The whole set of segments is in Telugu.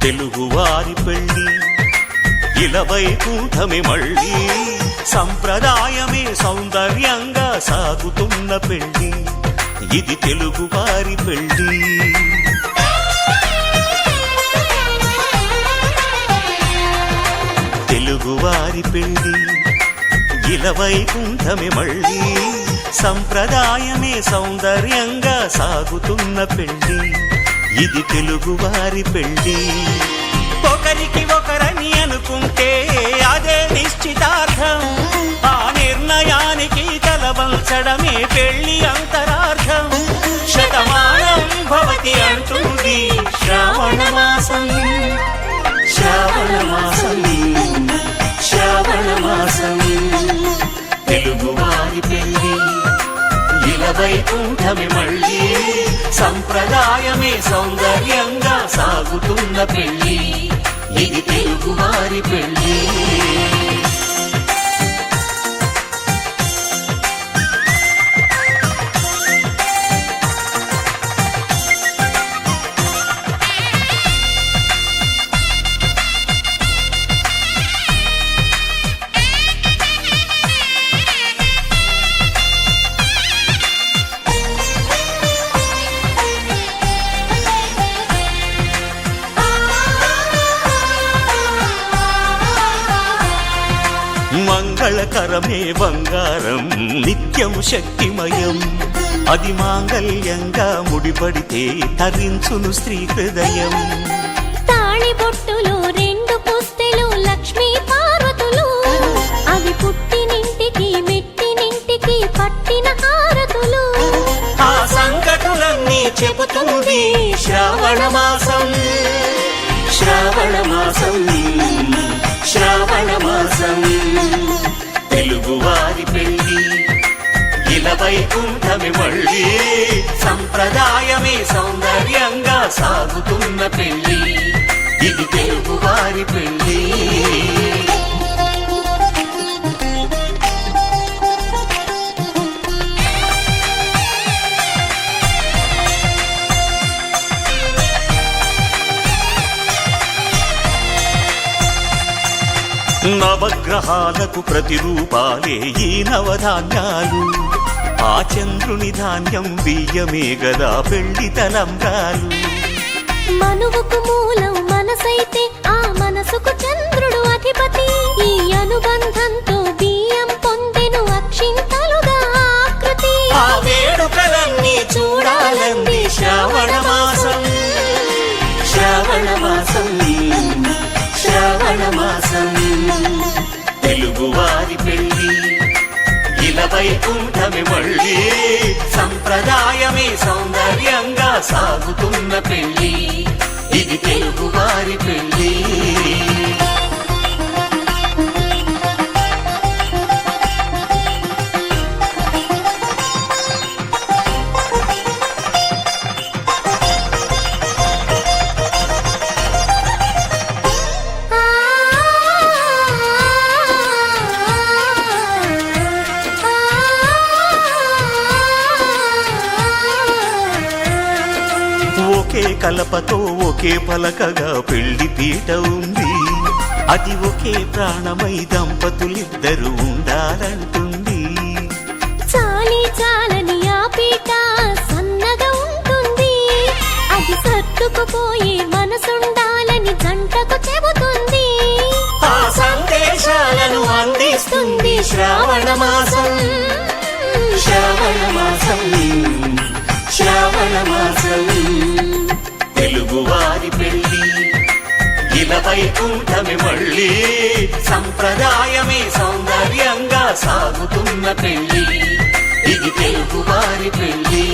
తెలుగువారి పెళ్లి ఇలవైకుంఠమే మళ్ళీ సంప్రదాయమే సౌందర్యంగా సాగుతున్న పెళ్లి ఇది తెలుగువారి పెళ్లి తెలుగువారి పెళ్లి ఇలవైకుంఠమే మళ్ళీ సంప్రదాయమే సౌందర్యంగా సాగుతున్న పెళ్లి ఇది తెలుగువారి పెళ్లి ఒకరికి ఒకరని అనుకుంటే అదే నిశ్చితార్థం ఆ నిర్ణయానికి తలవంచడమే పెళ్లి అంతరార్థం శతమానం భవతి అంటుంది శ్రావణ మాసం శ్రావణ మాసం శ్రావణ మాసం తెలుగువారి పెళ్లి ఇలవైకుంఠమే మళ్ళీ సంప్రదాయమే సౌందర్యంగా సాగుతున్న పెళ్లి ఇది తెలుగువారి పెళ్లి మంగళకరమే బంగారం నిత్యం శక్తిమయం అది మాంగళ్యంగా ముడిపడితే తరించును స్త్రీ హృదయం తాళిబొట్టులు రెండు పుస్తెలు లక్ష్మీ పార్వతులు అవి పుట్టినింటికి మెట్టినింటికి పట్టిన హారతులు ఆ సంకటులన్నీ చెబుతుంది శ్రావణ మాసం శ్రావణ మాసం శ్రావణ మాసం తెలుగువారి పెళ్లి ఇలవైకుంఠమే మళ్ళీ సంప్రదాయమే సౌందర్యంగా సాగుతున్న పెళ్లి ఇది తెలుగువారి పెళ్లి నవగ్రహాలకు ప్రతిరూపాలే ఈ నవధాన్యాలు ఆ చంద్రుని ధాన్యం బియ్యమే గదా పెళ్లి తలంబ్రాలు మనువుకు మూలం మనసైతే ఆ మనసుకు చంద్రుడు అధిపతి ఈ అనుబంధంతో బియ్యం పొందెను అక్షింతలుగా ఆకృతి ఆ వేడుకలన్నీ చూడాలంది శ్రావణ మాసం శ్రావణ మాసం శ్రావణ మాసం తెలుగువారి పెళ్లి ఇలవైకుంఠమే మళ్ళీ సంప్రదాయమే సౌందర్యంగా సాగుతున్న పెళ్లి ఇది తెలుగువారి పెళ్లి ఒకే కలపతో ఒకే పలకగా పెళ్లి పీట ఉంది అది ఒకే ప్రాణమై దంపతులిద్దరూ ఉండాలంటుంది చాలి చాలని ఆ పీట సన్నగా ఉంటుంది అది సర్దుకుపోయే మనసుండాలని జంటకు చెబుతుంది ఆ సందేశాలను అందిస్తుంది శ్రావణ మాసం శ్రావణ మాసం శ్రావణ మాసం తెలుగువారి పెళ్లి ఇలవైకుంఠమే మళ్ళీ సంప్రదాయమే సౌందర్యంగా సాగుతున్న పెళ్లి ఇది తెలుగువారి పెళ్లి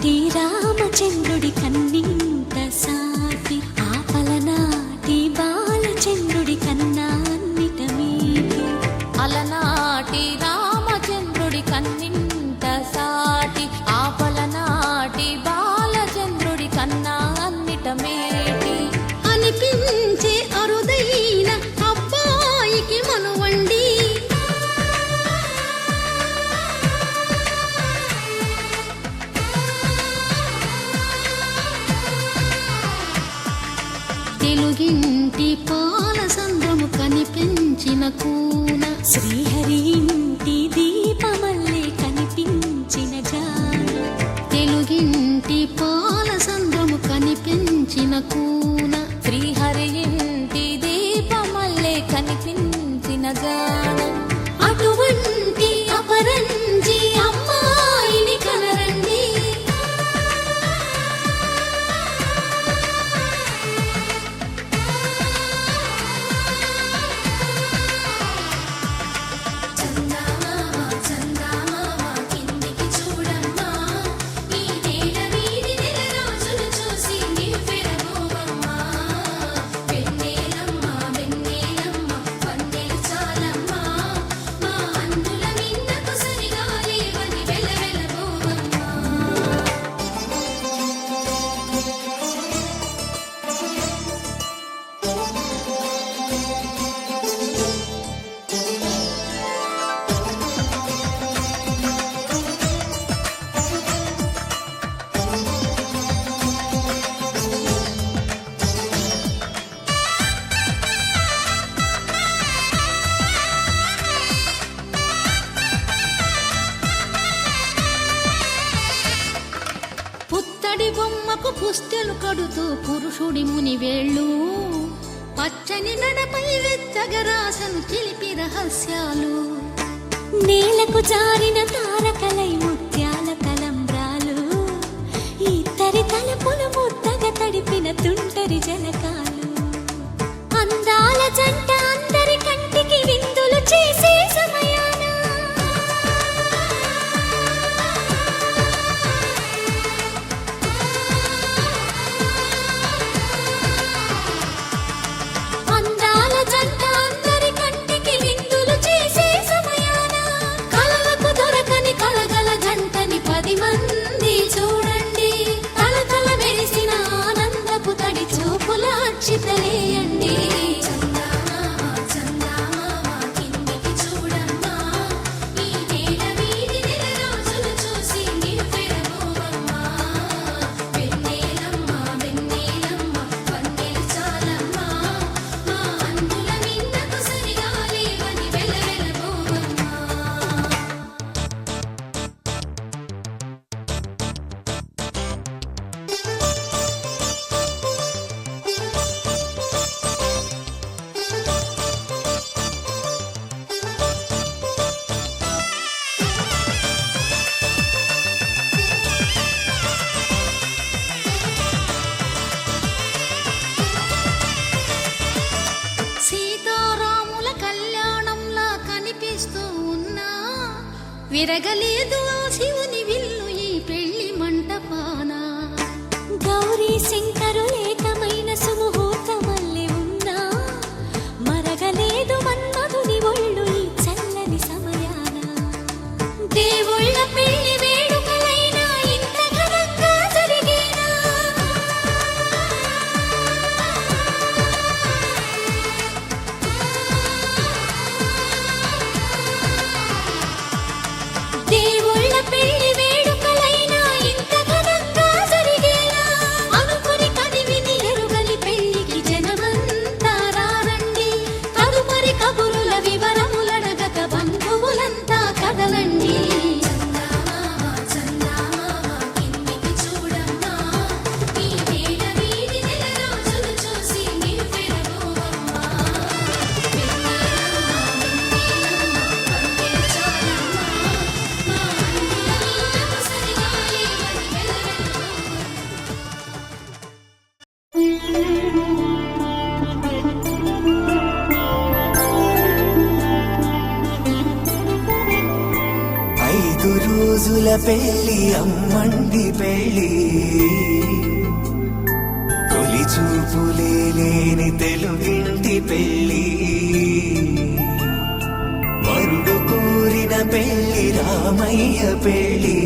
అలనాటి రామచంద్రుడి కన్నింత సాటి ఆపలనాటి బాలచంద్రుడి కన్నా అన్నిట మీటి అలనాటి రామచంద్రుడి కన్నింత సాటి ఆపలనాటి బాలచంద్రుడి కన్నా అన్నిట మేటి అనిపించే అరుదైన అబ్బాయికి మనువండి తెలుగింటి పాలసంద్రము కనిపించిన కూన శ్రీహరి ఇంటి దీపమల్లే కనిపించిన జాన తెలుగింటి పాలసంద్రము కనిపించిన కూన శ్రీహరి ఇంటి దీపమల్లే కనిపించిన జాన అటువంటి అపరంజి అమ్మాయిని కనరండి పుత్తడి బొమ్మకు పుస్తెలు కడుతూ పురుషుడి ముని వేళ్ళు పచ్చని నడపై వెచ్చగరాసను చిలిపి రహస్యాలు నేలకు జారిన తారకలై ముత్యాల తలంబ్రాలు ఇద్దరి తలపులు ముద్దగా తడిపిన తుంటరి జలకాలు అందాల జంట అందరి కంటికి విందులు చేసే సమయాన అందాల జంట అందరి కంటికి విందులు చేసే సమయాన కలలకు దొరకని కలగల జంటని 10 మంది చూడండి కలకల మెరిసిన ఆనందపు తడి చూపుల అచ్చితలేయండి సీతారాముల కళ్యాణంలా కనిపిస్తూ ఉన్నా విరగలేదు ఆ శివుని విల్లు ఈ పెళ్లి మంటపాన గౌరీ శంకరు ఏకమైన సుముహూర్తమల్లె ఉన్నా మరగలేదు మన్మధుని ఒళ్ళు ఈ చల్లని సమయాన దేవుళ్ళ పెళ్లి వేడుకలైనా ఇంత ఘనంగా జరిగేనా దేవుళ్ళ ముద్దుల పెళ్లి అమ్మండి పెళ్లి తొలి చూపులే లేని తెలుగింటి పెళ్లి వరుడు కోరిన పెళ్లి రామయ్య పెళ్లి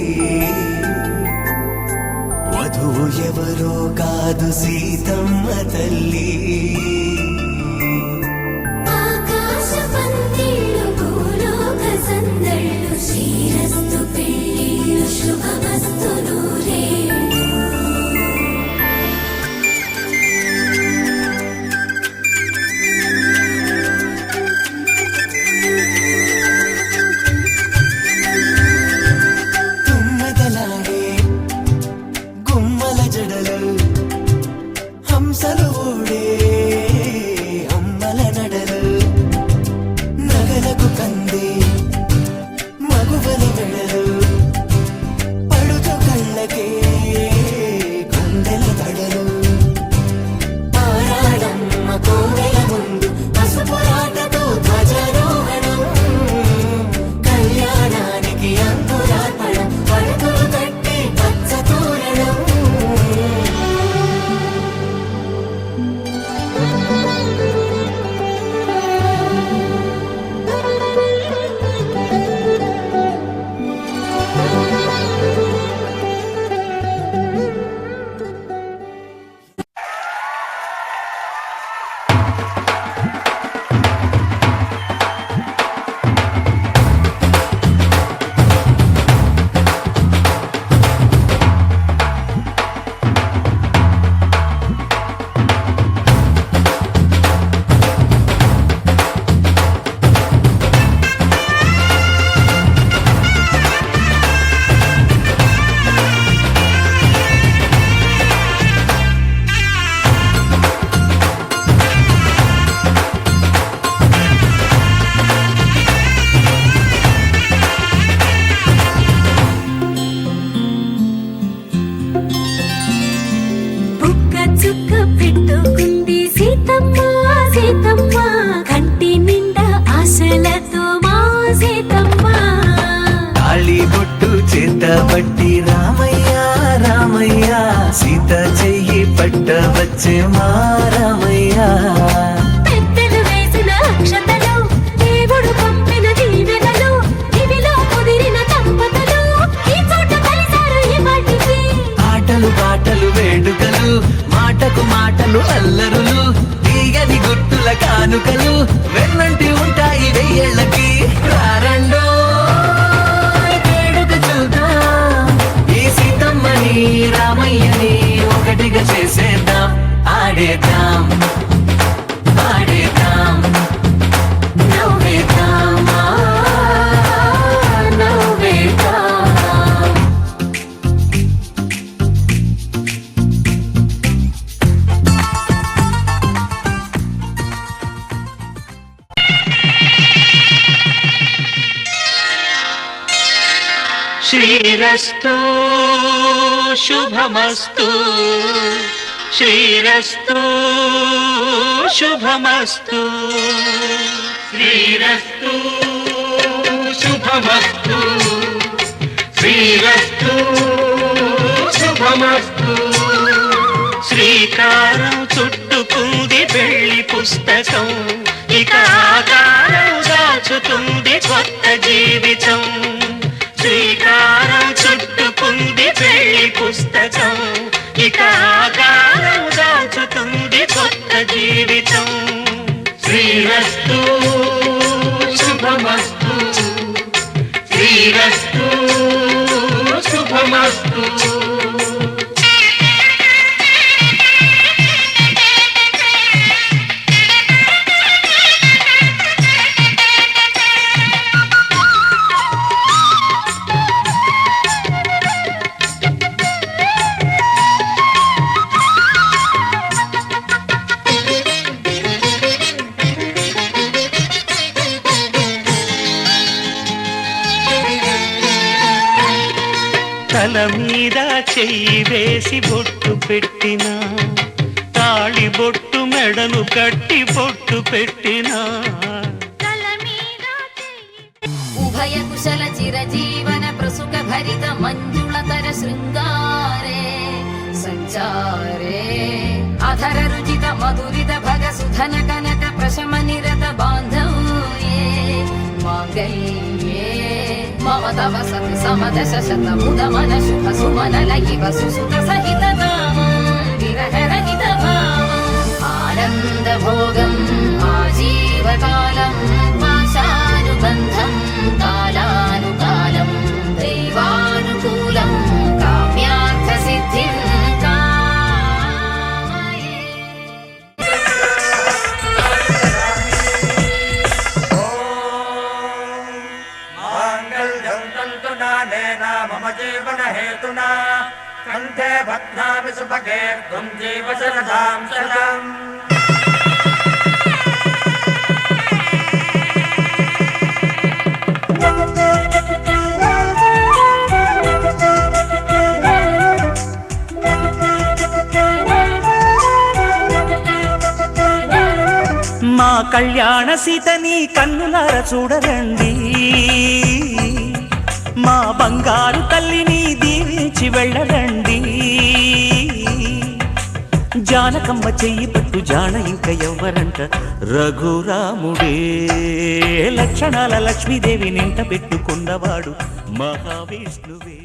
వధువు ఎవరో కాదు సీతమ్మ తల్లి ఆకాశ పందిళ్ళు భూలోక సందళ్ళు శ్రీరస్తు పెళ్ళిళ్ళు శుభమస్తు నూరేళ్ళు తుమ్మెదలాడే గుమ్మల జడలు హంసలు ఊడే అమ్మల నడలు నగలకు కంది మగువల వెడలు పడుచు కళ్ళకే గుండెల తడలు పారాడమ్మ కోవెల ముందు పసుపు రాటతో ధ్వజారోహణం కళ్యాణానికి అంకురార్పణం పడుతులు కట్టి పచ్చ తోరణం బుక్క చుక్క పెట్టుకుంది సీతమ్మ సీతమ్మ కంటి నిండా ఆశలతో మా సీతమ్మ తాళి బొట్టు చేత పట్టి రామయ్య రామయ్య సీత చెయ్యి పట్ట వచ్చే మా రామయ్య పెద్దలు వేసిన అక్షతలు దేవుడు పంపిన దీవెనలు ఇవిలో కుదిరిన దంపతులు ఈ చోట కలిసారు ఈ వాటికి ఆటలు పాటలు వేడుకలు మాటకు మాటలు అల్లరులు తీయని గుట్టుల కానుకలు వెన్నంటి ఉంటాయి వెయ్యేళ్ళకి రారండో వేడుక చూద్దాం ఈ సీతమ్మని రామయ్యని ఒకటిగా చేసేద్దాం ఆడేద్దాం ఆడేద్దాం నవ్వేద్దాం నవ్వేద్దాం శ్రీరస్తు శుభమస్తు శ్రీరస్తు శుభమస్తు శ్రీరస్తు శుభమస్తు శ్రీరస్తు శుభమస్తు శ్రీకారం చుట్టుకుంది పెళ్లి పుస్తకం ఇక ఆకారం దాచుతుంది కొత్త జీవితం శ్రీకారం చుట్టుకుంది పెళ్లి పుస్తకం ఇక ఆకారం దాచుతుంది కొత్త జీవితం శ్రీరస్తు శుభమస్తు శ్రీరస్తు శుభమస్తు తల మీద చెయ్యి వేసి బొట్టు పెట్టినా తాళి బొట్టు మెడను కట్టి బొట్టు పెట్టినా ఉభయ కుశల చిరజీవన ప్రసుఖ భరిత మంజుళతర శృంగారే సంచారే అధర రుచిత మధురిత భగ సుధన కనక ప్రశమ నిరత బాంధవ్యే మాంగళ్యే మమ తవ సతి సమదశ శత ముద మన శుభ సుమన లయివ సుసుత సహిత విరహ రహిత భావం ఆనంద భోగం ఆజీవకాలం పాశానుబంధం కాలానుకాలం దైవానుకూలం కామ్యార్థ సిద్ధిం కామయే. माङ्गल्यं तन्तुना नेन मम जीवनहेतुना कण्ठे बध्नामि सुभगे त्वं जीव शरदां शतम् మా కళ్యాణ సీతని కన్నులార చూడరండి, మా బంగారు తల్లిని దీవించి వెళ్ళరండి. జానకమ్మ చెయ్యి పట్టు జాన ఇంక ఎవ్వరంట, రఘురాముడే లక్షణాల లక్ష్మీదేవి నింట పెట్టుకున్నవాడు మహావిష్ణువే.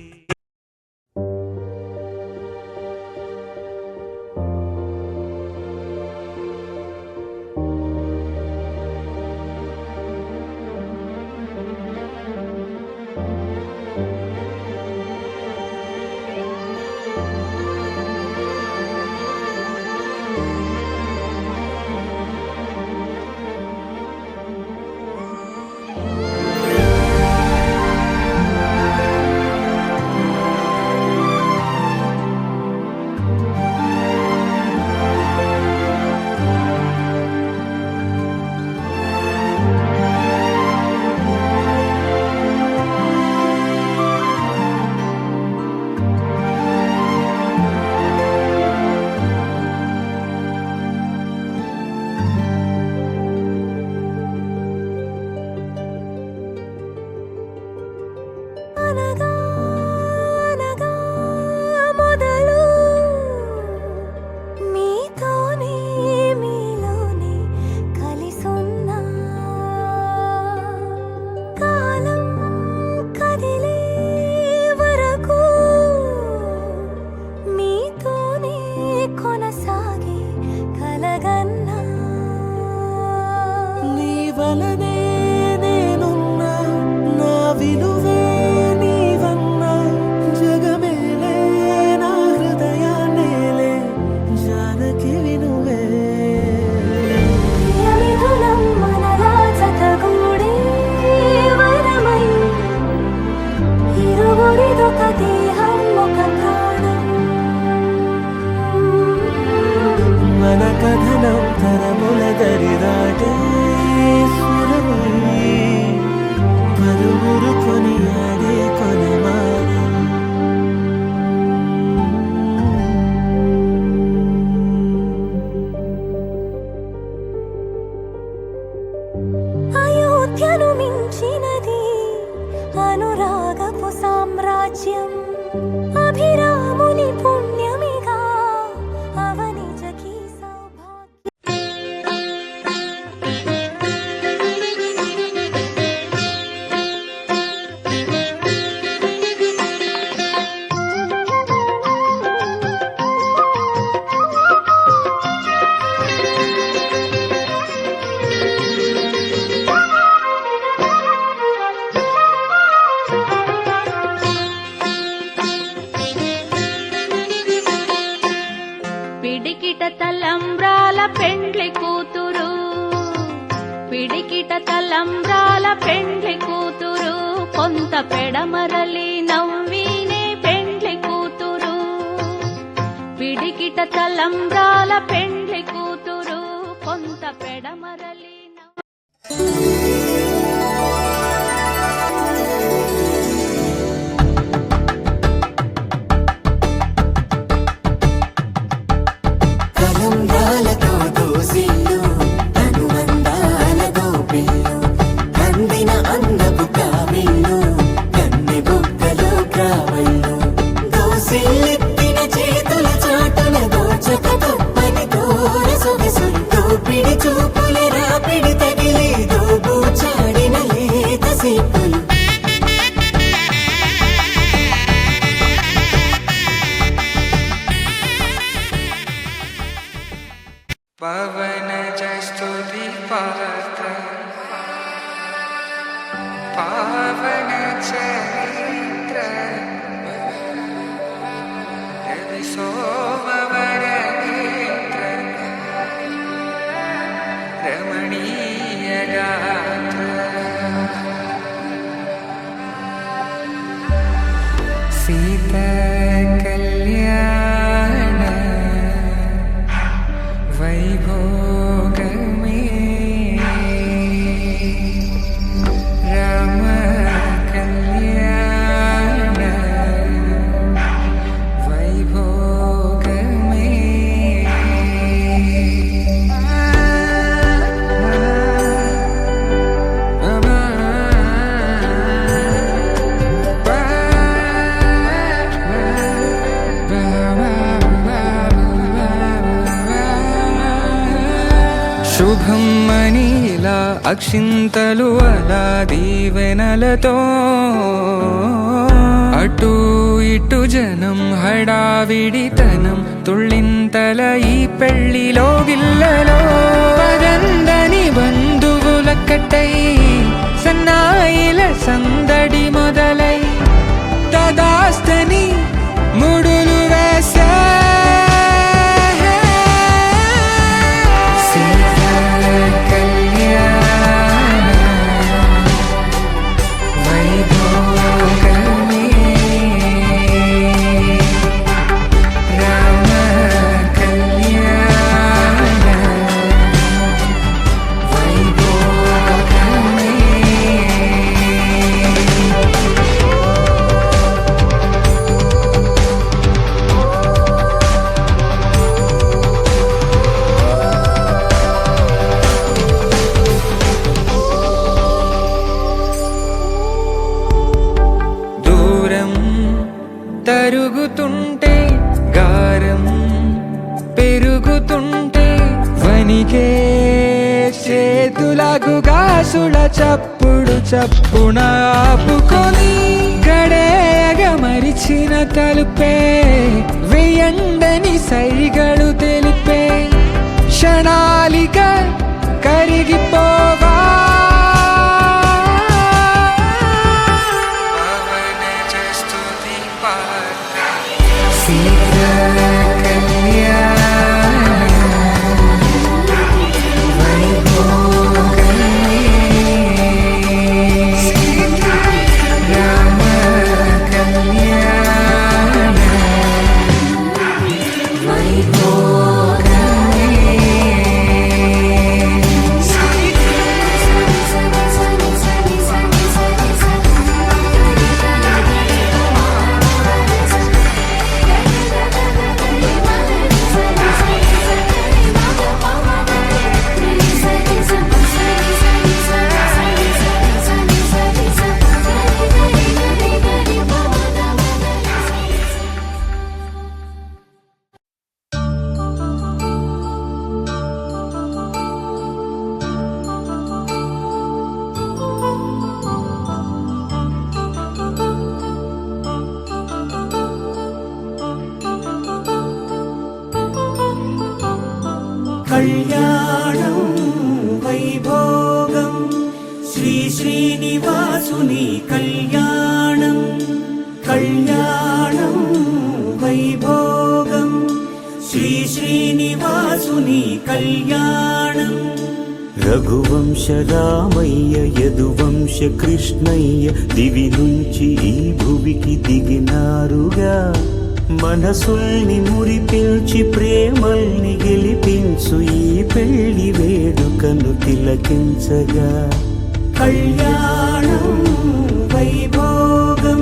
అభిరాముని పుణ్యమిగా అవనిజకి సౌభాగ్యం. పిడికిట తలంబ్రాల పెండ్లి కూతురు, పిడికిట తలంబ్రాల పెండ్లి కూతురు, కొంత పెడమరలి నవ్వినే పెండ్లి కూతురు. పిడికిట తలంబ్రాల పెండ్లి కూతురు, కొంత పెడమరలి అందపు కావిళ్ళు కన్నె బుగ్గలో చెల్లెత్తిన చేతుల చాటున దోచక తప్పని దూర సొగసులు దోపిడి చూపుల రాపిడి తగిలి దోబూచాడిన లేత సీపులు పవన జస్తుతి పాత్ర పావన చరిత్ర రవి సోమవర నేత్ర రమణీయ గాత్ర సీత కళ్యాణ వైభోగమే రామ కళ్యాణ వైభోగమే శుభం మనీలా అక్షింతలు అలా దీవెనలతో అటు ఇటు జనం హడావిడితనం తుళ్ళింతల ఈ పెళ్లిలో గిల్లలో పదందని బంధువులక్కటై సన్నాయిల సందడి మొదలై తదాస్తని ముడులు వేసా తరుగుతుంటే గారం పెరుగుతుంటే వనికే చేతులకు గాసుల చప్పుడు చప్పున ఆపుకొని గడేగ మరిచిన తలుపే వెయ్యండని సైగలు తెలిపే క్షణాలిక కరిగిపోవా కళ్యాణం వైభోగం శ్రీ శ్రీనివాసుని కళ్యాణం కళ్యాణం వైభోగం శ్రీ శ్రీనివాసుని కళ్యాణం రఘువంశ రామయ్య యదువంశ కృష్ణయ్య దివి నుంచి ఈ భువికి దిగినారుగా మనసుల్ని మురిపించి ప్రేమల్ని గెలిపించు ఈ పెళ్లి వేడుకను తిలకించగా కళ్యాణం వైభోగం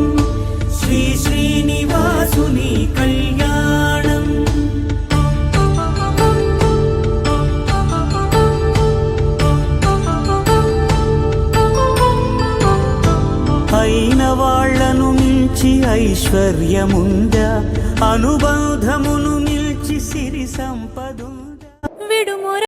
శ్రీ శ్రీనివాసుని కళ్యాణం అయిన వాళ్లను మించి మించి ఐశ్వర్యముందా అనుబంధమును నిల్చి సిరి